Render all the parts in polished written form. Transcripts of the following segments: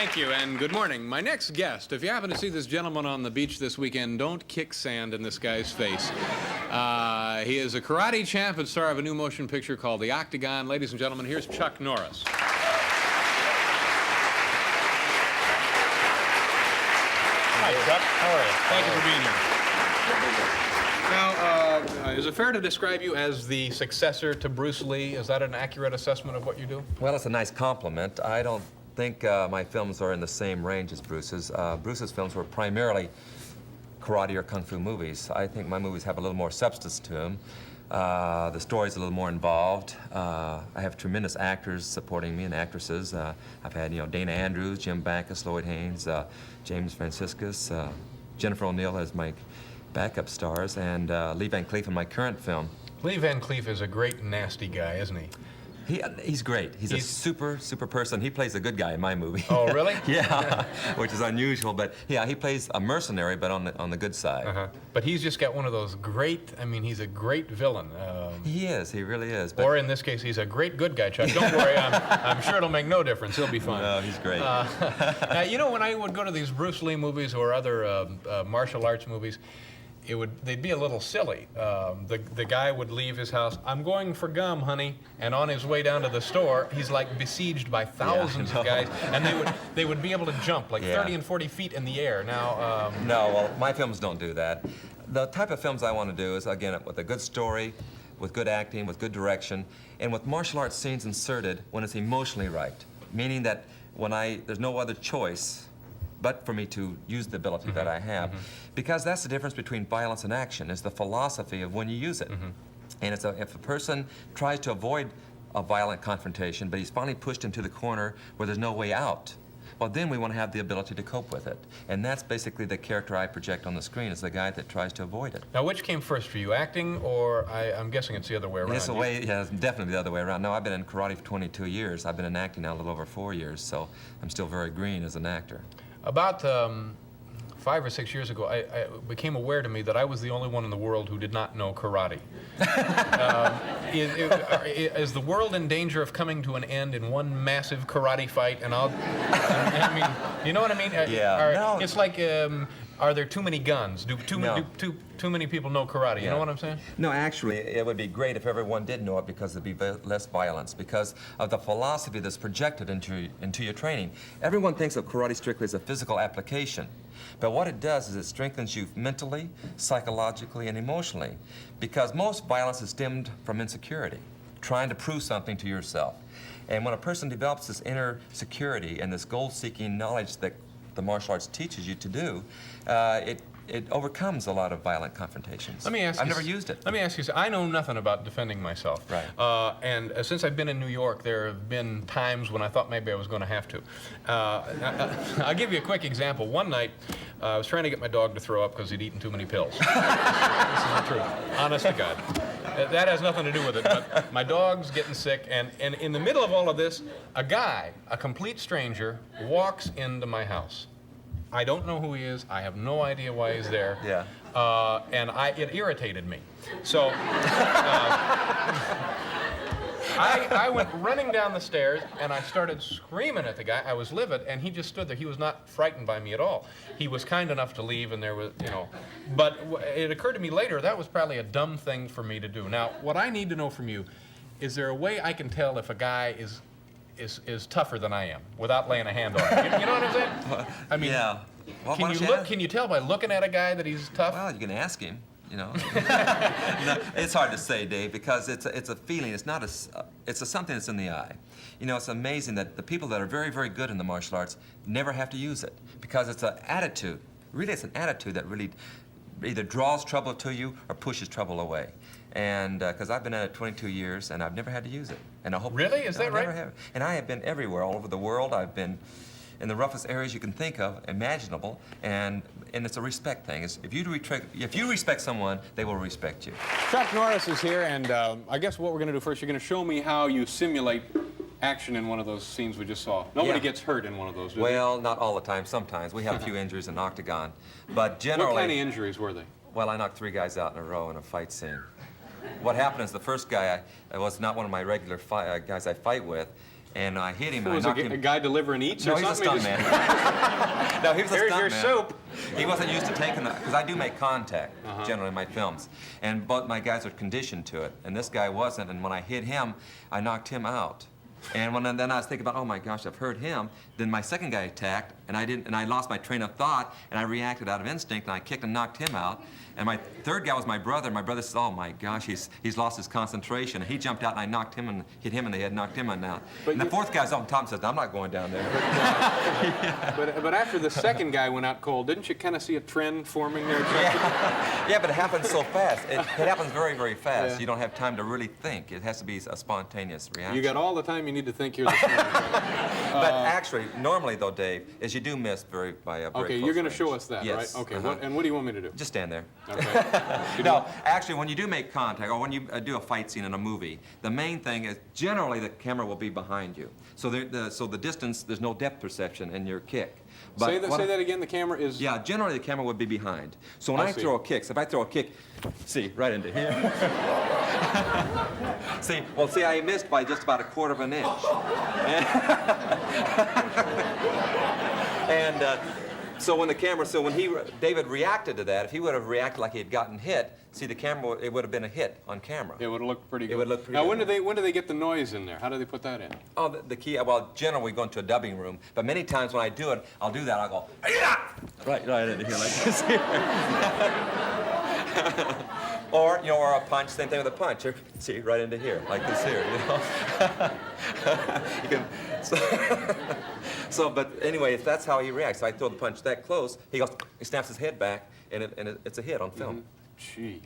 Thank you, and good morning. My next guest, if you happen to see this gentleman on the beach this weekend, don't kick sand in this guy's face. He is a karate champ and star of a new motion picture called The Octagon. Ladies and gentlemen, here's Chuck Norris. Hi, Chuck. How are you? Thank you for being here. Now, is it fair to describe you as the successor to Bruce Lee? Is that an accurate assessment of what you do? Well, it's a nice compliment. I don't think my films are in the same range as Bruce's. Bruce's films were primarily karate or kung fu movies. I think my movies have a little more substance to them. The story's a little more involved. I have tremendous actors supporting me and actresses. I've had, Dana Andrews, Jim Backus, Lloyd Haynes, James Franciscus, Jennifer O'Neill as my backup stars, and Lee Van Cleef in my current film. Lee Van Cleef is a great nasty guy, isn't he? He's great. He's a super person. He plays a good guy in my movie. Oh, really? Yeah, which is unusual, but yeah, he plays a mercenary, but on the good side. But he's just got one of those great, he's a great villain. He is, he really is. But or in this case, he's a great good guy, Chuck. Don't worry, I'm sure it'll make no difference. He'll be fine. No, he's great. When I would go to these Bruce Lee movies or other martial arts movies, they'd be a little silly. The guy would leave his house, "I'm going for gum, honey," and on his way down to the store, he's like besieged by thousands of guys, and they would be able to jump like 30 and 40 feet in the air. Now, no, well, my films don't do that. The type of films I want to do is, again, with a good story, with good acting, with good direction, and with martial arts scenes inserted when it's emotionally right, meaning that there's no other choice but for me to use the ability that I have. Because that's the difference between violence and action, is the philosophy of when you use it. And if a person tries to avoid a violent confrontation, but he's finally pushed into the corner where there's no way out, well, then we want to have the ability to cope with it. And that's basically the character I project on the screen, is the guy that tries to avoid it. Now, which came first for you, acting, or I'm guessing it's the other way around? It's definitely the other way around. No, I've been in karate for 22 years. I've been in acting now a little over 4 years, so I'm still very green as an actor. About 5 or 6 years ago, I became aware to me that I was the only one in the world who did not know karate. Is the world in danger of coming to an end in one massive karate fight? And you know what I mean? Yeah. It's like, are there too many guns? Do too many people know karate? You know what I'm saying? No, actually, it would be great if everyone did know it, because there'd be less violence, because of the philosophy that's projected into your training. Everyone thinks of karate strictly as a physical application, but what it does is it strengthens you mentally, psychologically, and emotionally, because most violence is stemmed from insecurity, trying to prove something to yourself. And when a person develops this inner security and this goal-seeking knowledge that the martial arts teaches you to do, it overcomes a lot of violent confrontations. Let me ask you. I've never used it. Let me ask you. I know nothing about defending myself. Right. And since I've been in New York, there have been times when I thought maybe I was going to have to. I'll give you a quick example. One night, I was trying to get my dog to throw up because he'd eaten too many pills. This is the truth. Honest to God. That has nothing to do with it, but my dog's getting sick, and in the middle of all of this, a guy, a complete stranger, walks into my house. I don't know who he is. I have no idea why he's there. Yeah. And it irritated me. So I went running down the stairs, and I started screaming at the guy. I was livid, and he just stood there. He was not frightened by me at all. He was kind enough to leave, and there was, But it occurred to me later, that was probably a dumb thing for me to do. Now, what I need to know from you, is there a way I can tell if a guy is tougher than I am without laying a hand on him? You know what I'm saying? Yeah. Well, Can you tell by looking at a guy that he's tough? Well, you can ask him. No, it's hard to say, Dave, because it's a feeling. It's not it's something that's in the eye. It's amazing that the people that are very, very good in the martial arts never have to use it, because it's an attitude. Really, it's an attitude that really either draws trouble to you or pushes trouble away. And because I've been at it 22 years and I've never had to use it. And I hope. Really? Is that right? And I have been everywhere, all over the world. I've been in the roughest areas you can think of, imaginable, and it's a respect thing. If you respect someone, they will respect you. Chuck Norris is here, and I guess what we're going to do first, you're going to show me how you simulate action in one of those scenes we just saw. Nobody gets hurt in one of those, do they? Well, not all the time. Sometimes. We have a few injuries in Octagon, but generally... What kind of injuries were they? Well, I knocked 3 guys out in a row in a fight scene. What happened is the first guy was not one of my regular guys I fight with, and I hit him. Who And was I knocked him. a guy delivering eats No, or he's a something? stuntman. No, he was a Here's stuntman. your soup. He wasn't used to taking that, because I do make contact, generally in my films. And both my guys are conditioned to it, and this guy wasn't, and when I hit him, I knocked him out. And then I was thinking about, oh my gosh, I've hurt him. Then my second guy attacked, and I lost my train of thought, and I reacted out of instinct, and I kicked and knocked him out. And my third guy was my brother, and my brother said, oh my gosh, he's lost his concentration. And he jumped out, and I knocked him and hit him in the head, knocked him out. And the fourth guy's on top and says, I'm not going down there. But after the second guy went out cold, didn't you kind of see a trend forming there? Yeah, but it happens so fast. It happens very, very fast. Yeah. You don't have time to really think. It has to be a spontaneous reaction. You got all the time you need to think here this morning. But actually, normally though, Dave, is you do miss by a very Okay, close you're going to range. show us that, Yes. right? Okay, and what do you want me to do? Just stand there. Okay. No, actually, when you do make contact, or when you do a fight scene in a movie, the main thing is generally the camera will be behind you. So the distance, there's no depth perception in your kick. But Say that again, the camera is... Yeah, generally the camera would be behind. So when I I see. throw a kick, so if I throw a kick, see, right into here. See, I missed by just about 1/4 of an inch. So when David reacted to that, if he would have reacted like he had gotten hit, see the camera, it would have been a hit on camera. It would have looked pretty good. It would look pretty now, good. when do they get the noise in there? How do they put that in? Oh, the key, well, generally we go into a dubbing room, but many times when I do it, I'll do that, I'll go, "Hey-ya!" right into here like this. Or a punch, same thing with a punch. See, right into here, like this here, You can, but anyway, if that's how he reacts, if I throw the punch that close, he snaps his head back, and it's a hit on film. Gee.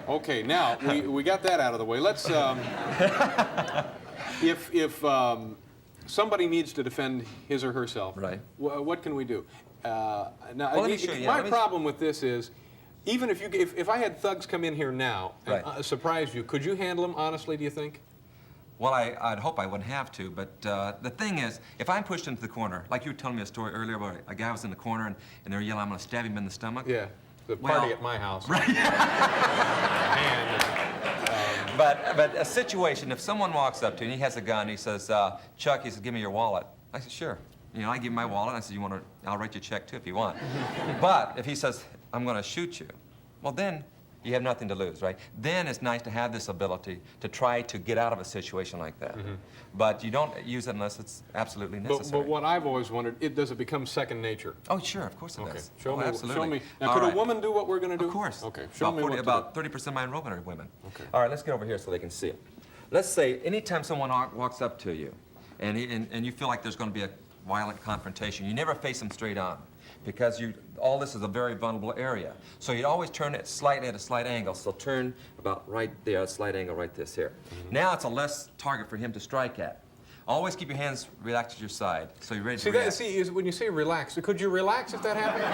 Okay, now, we got that out of the way. Let's, if somebody needs to defend his or herself, Right. What can we do? Now, Well, let me show you. my problem with this is, even if I had thugs come in here now and Right. surprise you, could you handle them, honestly, do you think? Well, I'd hope I wouldn't have to, but the thing is, if I'm pushed into the corner, like you were telling me a story earlier about a guy was in the corner and they're yelling, I'm going to stab him in the stomach. Yeah, the party Well, at my house. Right. But a situation, if someone walks up to you and he has a gun, he says, Chuck, he says, give me your wallet. I said, sure. I give him my wallet. I said, I'll write you a check too if you want. But if he says, I'm going to shoot you, well then, you have nothing to lose, right? Then it's nice to have this ability to try to get out of a situation like that. But you don't use it unless it's absolutely necessary. But what I've always wondered, does it become second nature? Oh, sure, of course it Okay, does. show Oh, me. absolutely. Show me. Now, All could right. a woman do what we're going to do? Of course. Okay, show me what to do. About 30% of my enrollment are women. Okay. All right, let's get over here so they can see it. Let's say anytime someone walks up to you and you feel like there's going to be a violent confrontation, you never face them straight on because all this is a very vulnerable area. So you'd always turn it slightly at a slight angle. So turn about right there, a slight angle right this here. Now it's a less target for him to strike at. Always keep your hands relaxed at your side, so you're ready to react. When you say relax, could you relax if that happened?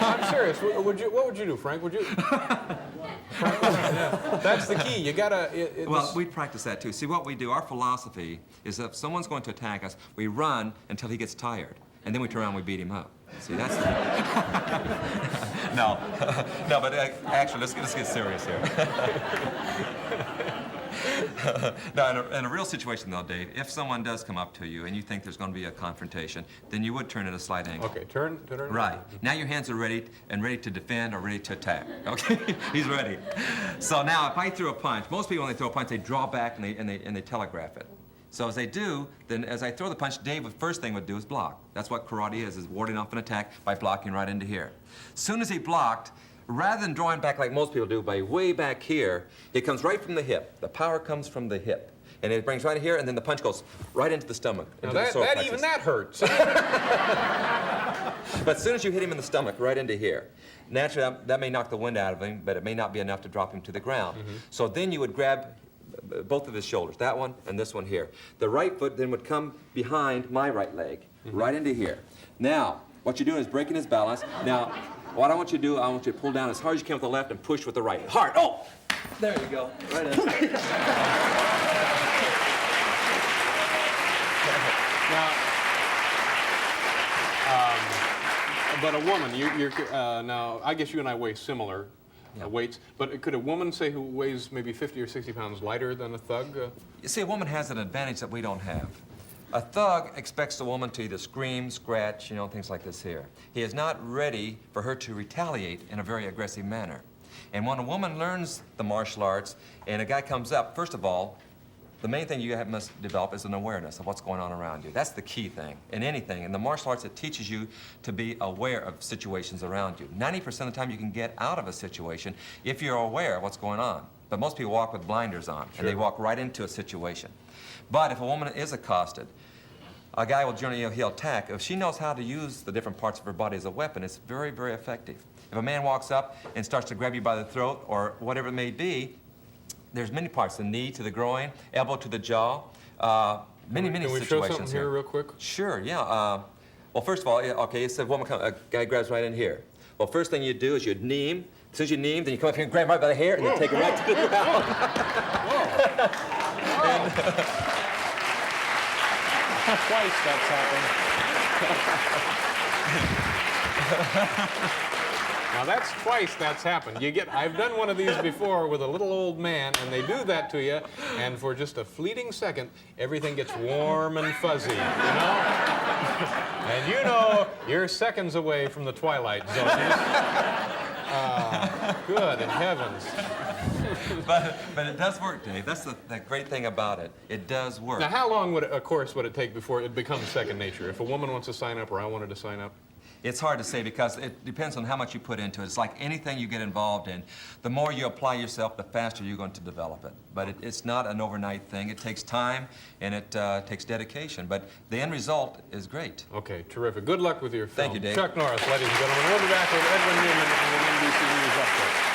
I'm serious. What would you do, Frank? Would you? Frank, yeah. That's the key. You gotta. Well, we practice that too. See, what we do, our philosophy is that if someone's going to attack us, we run until he gets tired, and then we turn around and we beat him up. See, that's the... No, but actually, let's get serious here. Now, in a real situation, though, Dave, if someone does come up to you and you think there's going to be a confrontation, then you would turn at a slight angle. Okay, turn. Right. Now your hands are ready to defend or ready to attack. Okay? He's ready. So now, if I throw a punch, most people when they throw a punch, they draw back and they telegraph it. So as they do, then as I throw the punch, Dave, the first thing would do is block. That's what karate is warding off an attack by blocking right into here. As soon as he blocked, rather than drawing back like most people do by way back here, it comes right from the hip. The power comes from the hip. And it brings right here, and then the punch goes right into the stomach. Now into the solar plexus. even that hurts. But as soon as you hit him in the stomach, right into here, naturally that may knock the wind out of him, but it may not be enough to drop him to the ground. So then you would grab both of his shoulders, that one and this one here. The right foot then would come behind my right leg, right into here. Now, what you're doing is breaking his balance. Now, what I want you to do, I want you to pull down as hard as you can with the left and push with the right. Hard. Oh! There you go. Right in. But a woman, now I guess you and I weigh similar. weights. But could a woman, say, who weighs maybe 50 or 60 pounds lighter than a thug? You see, a woman has an advantage that we don't have. A thug expects the woman to either scream, scratch, you know, things like this here. He is not ready for her to retaliate in a very aggressive manner. And when a woman learns the martial arts and a guy comes up, first of all, the main thing you must develop is an awareness of what's going on around you. That's the key thing in anything. In the martial arts, it teaches you to be aware of situations around you. 90% of the time you can get out of a situation if you're aware of what's going on. But most people walk with blinders on, and they walk right into a situation. But if a woman is accosted, a guy will generally, he'll attack. If she knows how to use the different parts of her body as a weapon, it's very, very effective. If a man walks up and starts to grab you by the throat or whatever it may be, there's many parts, the knee to the groin, elbow to the jaw, many situations. Can we show something here real quick? Sure, yeah. Well, first of all, okay, it's a woman, a guy grabs right in here. Well, first thing you do is you knee him. As soon as you knee him, then you come up here and grab him right by the hair and then take him right to the ground. Twice that's happened. Now that's twice that's happened. I've done one of these before with a little old man, and they do that to you, and for just a fleeting second, everything gets warm and fuzzy, you know? And you know you're seconds away from the twilight zone. Good heavens. But it does work, Dave. That's the great thing about it. It does work. Now, how long would a course would it take before it becomes second nature? If a woman wants to sign up or I wanted to sign up? It's hard to say because it depends on how much you put into it. It's like anything you get involved in. The more you apply yourself, the faster you're going to develop it. But it's not an overnight thing. It takes time and it takes dedication. But the end result is great. Okay, terrific. Good luck with your film. Thank you, Dave. Chuck Norris, ladies and gentlemen. We'll be back with Edwin Newman and an NBC News update.